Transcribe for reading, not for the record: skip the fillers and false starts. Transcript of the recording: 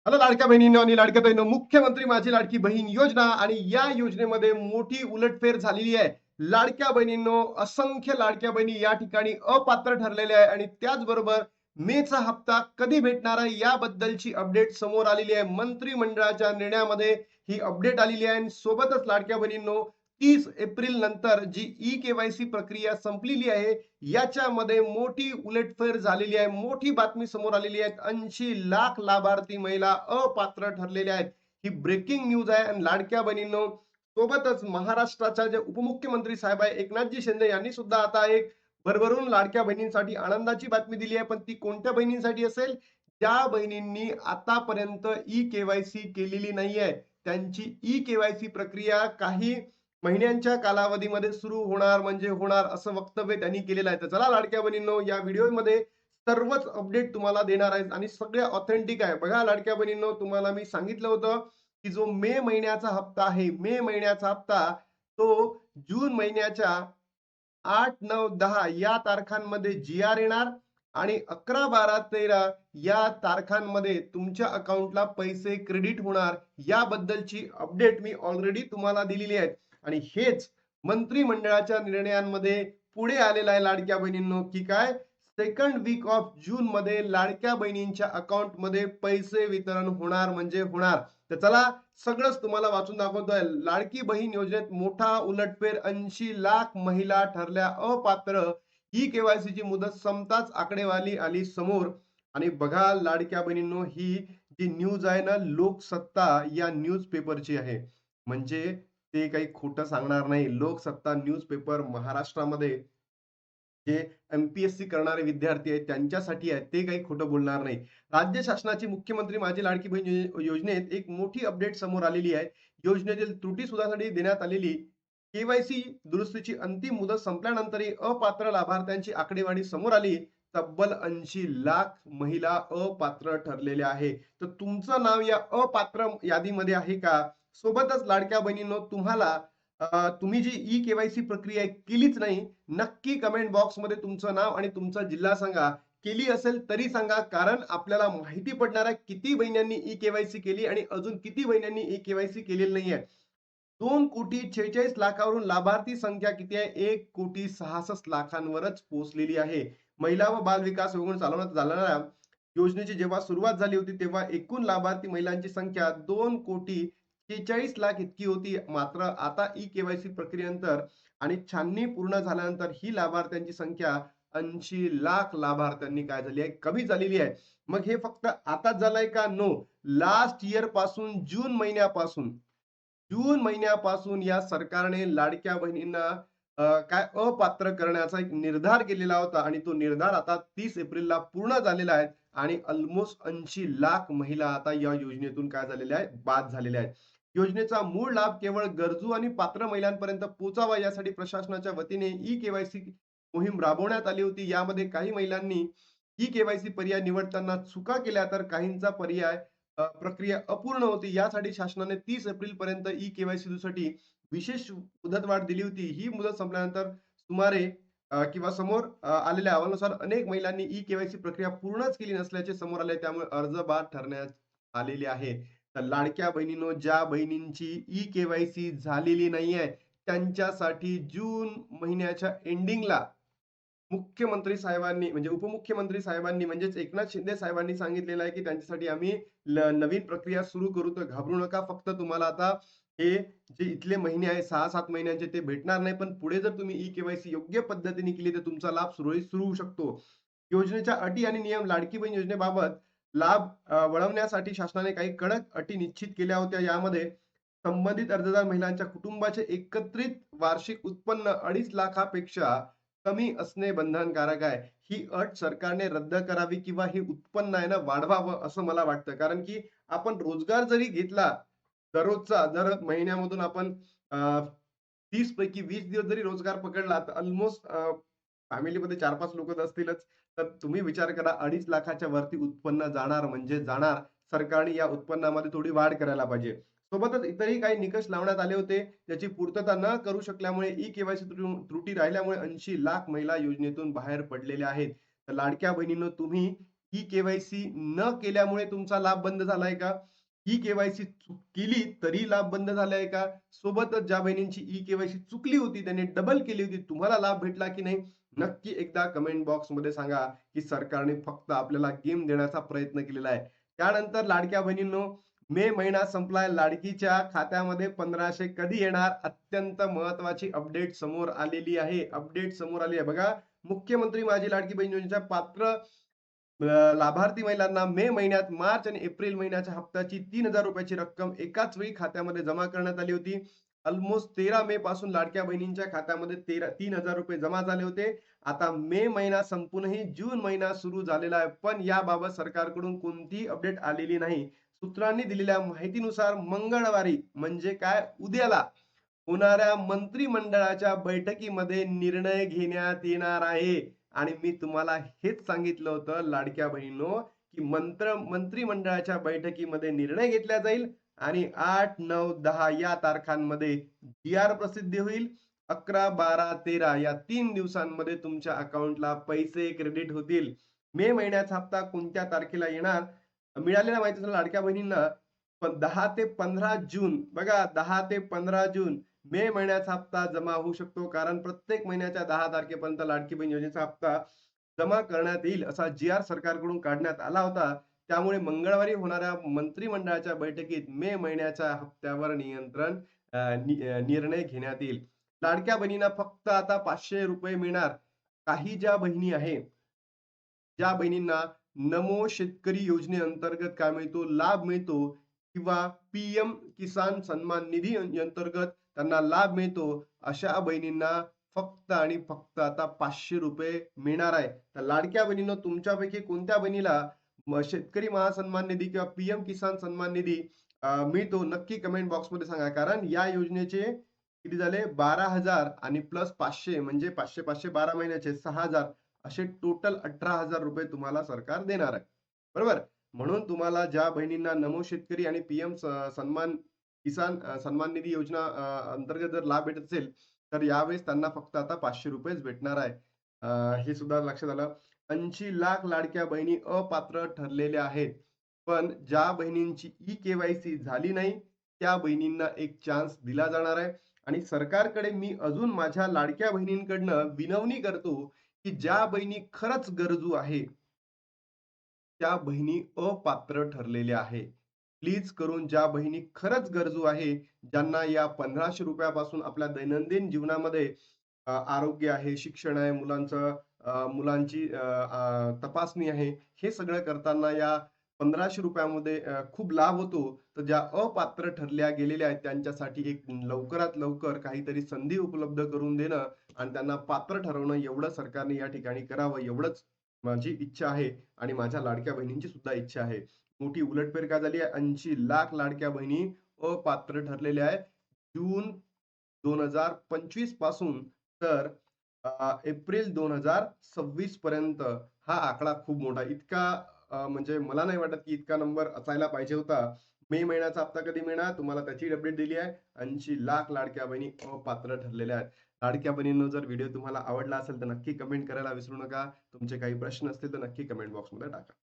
Hello लाडक्या बहिणींनो आणि लाडक्या ताईंनो, मुख्यमंत्री माझी लाडकी बहीण योजना आणि या योजनेमध्ये मोठी उलटफेर झालेली आहे. लाडक्या बहिणींनो, असंख्य लाडक्या बहिणी या ठिकाणी अपात्र ठरलेल्या आहे आणि त्याचबरोबर मेचा हप्ता कधी भेटणार आहे याबद्दलची अपडेट समोर आलेली आहे. मंत्रिमंडळाच्या निर्णयामध्ये ही अपडेट आलेली आहे आणि सोबतच लाडक्या बहिणींनो, 30 एप्रिल नंतर जी ई-केवायसी प्रक्रिया संपलेली आहे, याच्यामध्ये मोठी उलटफेर झालेली आहे. मोठी बातमी समोर आलेली आहे. 80 लाख लाभार्थी महिला अपात्र ठरलेल्या आहेत. ही ब्रेकिंग न्यूज आहे आणि लाडक्या बहिणींनो, सोबतच महाराष्ट्राच्या जे उपमुख्यमंत्री साहेब आहे एकनाथजी शिंदे यांनी सुद्धा आता एक भरभरून लाडक्या बहिणींसाठी आनंदाची बातमी दिली आहे. पण ती कोणत्या बहिणींसाठी असेल? ज्या बहिणींनी आतापर्यंत ई-केवायसी केलेली नाहीये. त्यांची ई-केवायसी प्रक्रिया काही महिन्यांच्या कालावधीमध्ये सुरू होणार म्हणजे होणार असं वक्तव्य त्यांनी केलेलं आहे. तर चला लाडक्या बहिणींनो, या व्हिडिओमध्ये सर्वच अपडेट तुम्हाला देणार आहेत आणि सगळे ऑथेंटिक आहे. बघा लाडक्या बहिणींनो, तुम्हाला मी सांगितलं होतं की जो मे महिन्याचा हप्ता आहे, मे महिन्याचा हप्ता तो जून महिन्याच्या 8, 9, 10 या तारखांमध्ये जी-आर येणार आणि 11, 12, 13 या तारखांमध्ये तुमच्या अकाउंटला पैसे क्रेडिट होणार. याबद्दलची अपडेट मी ऑलरेडी तुम्हाला दिलेली आहे आणि हेच मंत्रिमंडळाच्या निर्णयांमध्ये पुढे आलेलं आहे लाडक्या बहिणींनो, की काय सेकंड वीक ऑफ जून मध्ये लाडक्या बहिणींच्या अकाउंटमध्ये पैसे वितरण होणार म्हणजे होणार. तर चला सगळंच तुम्हाला वाचून दाखवतोय. लाडकी बहीण योजनेत मोठा उलटफेर, 80 लाख महिला ठरल्या अपात्र. ही केवायसी ची मुदत संपताच आकडेवारी आली समोर. आणि बघा लाडक्या बहिणींनो, ही जी न्यूज आहे ना, लोकसत्ता या न्यूज पेपरची आहे. म्हणजे ते काही खोटं सांगणार नाही. लोकसत्ता न्यूज पेपर महाराष्ट्रामध्ये जे एमपीएससी करणारे विद्यार्थी आहेत त्यांच्यासाठी आहे, ते काही खोटं बोलणार नाही. राज्य शासनाची मुख्यमंत्री माझी लाडकी बहीण योजनेत एक मोठी अपडेट समोर आलेली आहे. योजनेतील त्रुटी सुधारण्यासाठी देण्यात आलेली केवायसी दुरुस्तीची अंतिम मुदत संपल्यानंतरही अपात्र लाभार्थ्यांची आकडेवारी समोर आली. तब्बल 80 लाख महिला अपात्र ठरलेल्या आहे. तर तुमचं नाव या अपात्र यादीमध्ये आहे का? सोबतच लाडक्या बहिणींनो, तुम्ही जी ई केवायसी प्रक्रिया केलीच नाही, नक्की कमेंट बॉक्स मध्ये तुमचं नाव आणि तुमचा जिल्हा सांगा. केली असेल तरी सांगा, कारण आपल्याला माहिती पडणार आहे किती बहिणींनी ई केवायसी केली आणि अजून किती बहिणींनी ई केवायसी केलेली नाहीये. 2,46,00,000वरून लाभार्थी संख्या किती आहे? 1,66,00,000वरच पोहोचलेली आहे. महिला व बाल विकास विभागाकडून चालवण्यात जाणाऱ्या योजनेची जेव्हा सुरुवात झाली होती, तेव्हा एकूण लाभार्थी महिलांची संख्या 2,46,00,000 इतकी होती. मात्र आता ई केवायसी प्रक्रियेनंतर आणि छाननी पूर्ण झाल्यानंतर ही लाभार्थ्यांची संख्या 80 लाख लाभार्थ्यांनी काय झाली आहे? कमी झालेली आहे. मग हे फक्त आताच झालंय का? नो. लास्ट इयर पासून, जून महिन्यापासून या सरकारने लाडक्या बहिणींना काय अपात्र करण्याचा एक निर्धार केलेला होता आणि तो निर्धार आता 30 एप्रिलला पूर्ण झालेला आहे आणि ऑलमोस्ट 80 लाख महिला आता या योजनेतून काय झालेल्या आहेत? बाद झालेल्या आहेत. योजनेचा मूळ लाभ केवळ गरजू आणि पात्र महिलांपर्यंत पोहोचावा यासाठी प्रशासनाच्या वतीने ई केवायसी मोहीम राबवण्यात आली होती. यामध्ये काही महिलांनी ई केवायसी पर्याय निवडताना चुका केल्या, तर काहींचा पर्याय प्रक्रिया अपूर्ण होती. यासाठी शासनाने 30 एप्रिल पर्यंत ई केवायसी साठी विशेष मुदतवाढ दिली होती. ही मुदत संपल्यानंतर सुमारे किंवा समोर आलेल्या अहवालानुसार अनेक महिलांनी ई केवायसी प्रक्रिया पूर्णच केली नसल्याचे समोर आले. त्यामुळे अर्ज बाद ठरण्यात आलेले आहे. तर लाडक्या बहिणींनो, ज्या बहिणींची ई केवायसी झालेली नाहीये, त्यांच्यासाठी जून महिन्याच्या एंडिंगला मुख्यमंत्री साहेबांनी म्हणजे उपमुख्यमंत्री साहेबांनी म्हणजेच एकनाथ शिंदे साहेबांनी सांगितलेलं आहे की त्यांच्यासाठी आम्ही नवीन प्रक्रिया सुरू करू. तर घाबरू नका. फक्त तुम्हाला आता हे जे इथले महिने आहे 6-7 महिन्यांचे ते भेटणार नाही, पण पुढे जर तुम्ही ई केवायसी योग्य पद्धतीने केली तर तुमचा लाभ सुरळीत सुरू होऊ शकतो. योजनेच्या अटी आणि नियम. लाडकी बहीण योजनेबाबत लाभ वळवण्यासाठी शासनाने काही कडक अटी निश्चित केल्या होत्या. यामध्ये संबंधित अर्जदार महिलांच्या कुटुंबाचे एकत्रित वार्षिक उत्पन्न 2.5 लाखापेक्षा कमी असणे बंधनकारक आहे. ही अट सरकारने रद्द करावी किंवा हे उत्पन्न आहे ना वाढवावं असं मला वाटतं. कारण की आपण रोजगार जरी घेतला दररोजचा, दर महिन्यामधून आपण 30 पैकी 20 दिवस जरी रोजगार पकडला तर ऑलमोस्ट फॅमिलीमध्ये 4-5 लोक असतीलच. तर तुम्ही विचार करा, 2.5 लाखाच्या वरती उत्पन्न जाणार म्हणजे जाणार. सरकारने या उत्पन्नामध्ये थोडी वाढ करायला पाहिजे. सोबतच इतरही काही निकष लावण्यात आले होते, ज्याची पूर्तता न करू शकल्यामुळे ई केवायसी त्रुटी राहिल्यामुळे 80 लाख महिला योजनेतून बाहेर पडलेल्या आहेत. तर लाडक्या बहिणींनो, तुम्ही ई केवायसी न केल्यामुळे तुमचा लाभ बंद झालाय का? ई केवायसी केली तरी लाभ बंद झालाय का? सोबतच ज्या बहिणींची ई केवायसी चुकली होती त्यांनी डबल केली होती, तुम्हाला लाभ भेटला की नाही? नक्की एकदा कमेंट बॉक्स मध्ये सांगा की सरकारने फक्त आपल्याला गेम देण्याचा प्रयत्न केलेला आहे. त्यानंतर लाडक्या बहिणींनो, मे महिना संपलाय, लाडकीच्या खात्यामध्ये 1500 कधी येणार? अत्यंत महत्वाची अपडेट समोर आलेली आहे. बघा, मुख्यमंत्री माझी लाडकी बहीण योजनेच्या पात्र लाभार्थी महिलांना मे महिन्यात मार्च आणि एप्रिल महिन्याच्या हप्त्याची 3000 रुपयाची रक्कम एकाच वेळी खात्यामध्ये जमा करण्यात आली होती. ऑलमोस्ट 13 मे पासून लाडक्या बहिणींच्या खात्यामध्ये 3000 रुपये जमा झाले होते. आता मे महिना संपूनही जून महिना सुरू झालेला आहे, पण याबाबत सरकारकडून कोणतीही अपडेट आलेली नाही. सूत्रांनी दिलेल्या माहितीनुसार मंगळवारी म्हणजे काय, उद्याला होणाऱ्या मंत्रिमंडळाच्या बैठकीमध्ये निर्णय घेण्यात येणार आहे. आणि मी तुम्हाला हेच सांगितलं होतं लाडक्या बहिणींनो, की मंत्रिमंडळाच्या बैठकीमध्ये निर्णय घेतला जाईल आणि 8, 9, 10 या तारखांमध्ये जी-आर प्रसिद्ध होईल. 11, 12, 13 या 3 दिवसांमध्ये तुमच्या अकाउंटला पैसे क्रेडिट होतील. मे महिन्याचा हप्ता कोणत्या तारखेला येणार? मिळालेल्या माहितीनुसार लाडक्या बहिणींना 10 ते 15 जून, बघा 10 ते 15 जून मे महिन्याचा हप्ता जमा होऊ शकतो, कारण प्रत्येक महिन्याच्या 10 तारखेपर्यंत लाडकी बहीण योजनेचा हप्ता जमा करण्यात येईल असा जी-आर सरकारकडून काढण्यात आला होता. त्यामुळे मंगळवारी होणाऱ्या मंत्रिमंडळाच्या बैठकीत मे महिन्याच्या हप्त्यावर निर्णय घेण्यात येईल. लाडक्या बहिणींना फक्त आता 500 रुपये मिळणार. काही ज्या बहिणी आहे, ज्या बहिणींना नमो शेतकरी योजनेअंतर्गत काय मिळतो, लाभ मिळतो, किंवा पीएम किसान सन्मान निधी अंतर्गत त्यांना लाभ मिळतो, अशा बहिणींना फक्त आणि फक्त आता 500 रुपये मिळणार आहे. तर लाडक्या बहिणींनो, तुमच्यापैकी कोणत्या बहिणीला शेतकरी महासन्मान निधी किंवा पीएम किसान सन्मान निधी मिळतो, नक्की कमेंट बॉक्स मध्ये सांगा. कारण या योजनेचे किती झाले, 12,000 आणि प्लस 500 म्हणजे 500 500 12 महिन्याचे 6,000, असे टोटल 18,000 रुपये तुम्हाला सरकार देणार आहे. बरोबर? म्हणून तुम्हाला ज्या बहिणींना नमो शेतकरी आणि पीएम सन्मान किसान सन्मान निधी योजना अंतर्गत जर लाभ भेटत असेल, तर यावेळेस त्यांना फक्त आता 500 रुपयेच भेटणार आहे. हे सुद्धा लक्षात आलं. 80 लाख लाडक्या बहिणी अपात्र ठरलेल्या आहेत. पण ज्या बहिणींची ई केवायसी झाली नाही, त्या बहिणींना एक चान्स दिला जाणार आहे. आणि सरकारकडे मी अजून माझ्या लाडक्या बहिणींकडनं विनवणी करतो, की ज्या बहिणी खरंच गरजू आहे, त्या बहिणी अपात्र ठरलेल्या आहे. प्लीज करून ज्या बहिणी खरंच गरजू आहे, ज्यांना या 1500 रुपयापासून आपल्या दैनंदिन जीवनामध्ये आरोग्य आहे, शिक्षण आहे, मुलांची तपासणी आहे, हे सगळं करताना या 1500 रुपयामध्ये खूप लाभ होतो. तर ज्या अपात्र ठरल्या गेलेल्या आहेत, त्यांच्यासाठी एक लवकरात लवकर काहीतरी संधी उपलब्ध करून देणं आणि त्यांना पात्र ठरवणं, एवढं सरकारने या ठिकाणी करावं, एवढंच माझी इच्छा आहे आणि माझ्या लाडक्या बहिणींची सुद्धा इच्छा आहे. मोठी उलटफेर काय झाली आहे, 80 लाख लाडक्या बहिणी अपात्र ठरलेल्या आहेत जून 2025 पासून तर एप्रिल 2026 पर्यंत. हा आकडा खूप मोठा, इतका म्हणजे मला नाही वाटत की इतका नंबर असायला पाहिजे होता. मे महिन्याचा हप्ता कधी मिळणार, तुम्हाला त्याची अपडेट दिली आहे. 80 लाख लाडक्या बहिणी अपात्र ठरलेल्या आहेत. लाडक्या बहिणींनो, जर व्हिडिओ तुम्हाला आवडला असेल तर नक्की कमेंट करायला विसरू नका. तुमचे काही प्रश्न असतील तर नक्की कमेंट बॉक्समध्ये टाका.